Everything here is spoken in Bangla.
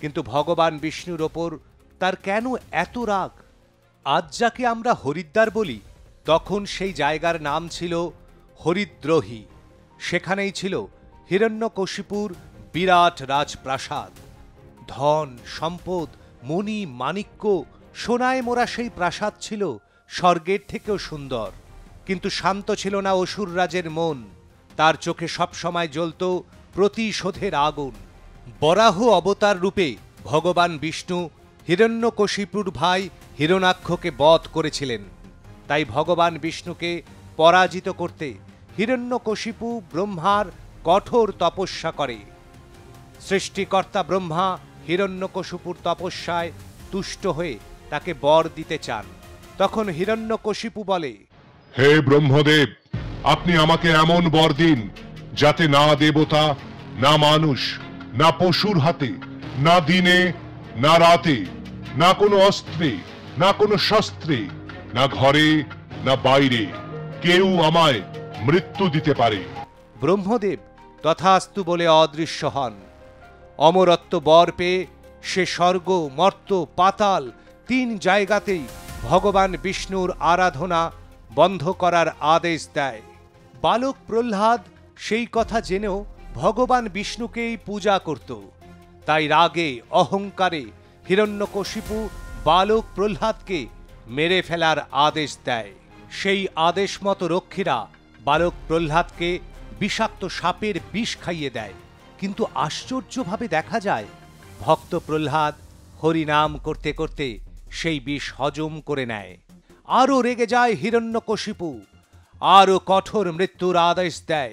কিন্তু ভগবান বিষ্ণুর ওপর তার কেন এত রাগ? আজ যাকে আমরা হরিদ্বার বলি, তখন সেই জায়গার নাম ছিল হরিদ্রোহী। সেখানেই ছিল হিরণ্যকশিপুর বিরাট রাজপ্রাসাদ। ধন সম্পদ, মণি মাণিক্য, সোনায় মোড়া সেই প্রাসাদ ছিল স্বর্গের থেকেও সুন্দর। কিন্তু শান্ত ছিল না অসুররাজের মন। তার চোখে সবসময় জ্বলত প্রতিশোধের আগুন। বরাহ অবতার রূপে ভগবান বিষ্ণু হিরণ্যকশিপুর ভাই হিরণাক্ষকে বধ করেছিলেন। তাই ভগবান বিষ্ণুকে পরাজিত করতে হিরণ্যকশিপু ব্রহ্মার কঠোর তপস্যা করে। সৃষ্টিকর্তা ব্রহ্মা হিরণ্যকশিপুর তপস্যায় তুষ্ট হয়ে তাকে বর দিতে চান। তখন হিরণ্যকশিপু বলে, হে ব্রহ্মদেব, আপনি আমাকে এমন বর দিন যাতে না দেবতা, না মানুষ, না পশুর হাতে, না দিনে না রাতে, না কোনো অস্ত্রে, না কোনো শস্ত্রে, না ঘরে না বাইরে কেউ আমায় মৃত্যু দিতে পারে। ব্রহ্মদেব তথাস্তু বলে অদৃশ্য হন। অমরত্ব বর পেয়ে সে স্বর্গ, মর্ত, পাতাল তিন জায়গাতেই ভগবান বিষ্ণুর আরাধনা বন্ধ করার আদেশ দেয়। বালক প্রহ্লাদ সেই কথা জেনেও ভগবান বিষ্ণুকেই পূজা করত। তাই রাগে অহংকারে হিরণ্যকশিপু বালক প্রহ্লাদকে মেরে ফেলার আদেশ দেয়। সেই আদেশ মতো রক্ষীরা বালক প্রহ্লাদকে বিষাক্ত সাপের বিষ খাইয়ে দেয়। কিন্তু আশ্চর্যভাবে দেখা যায়, ভক্ত প্রহ্লাদ হরিনাম করতে করতে সেই বিষ হজম করে নেয়। আরও রেগে যায় হিরণ্যকশিপু, আরও কঠোর মৃত্যুর আদেশ দেয়।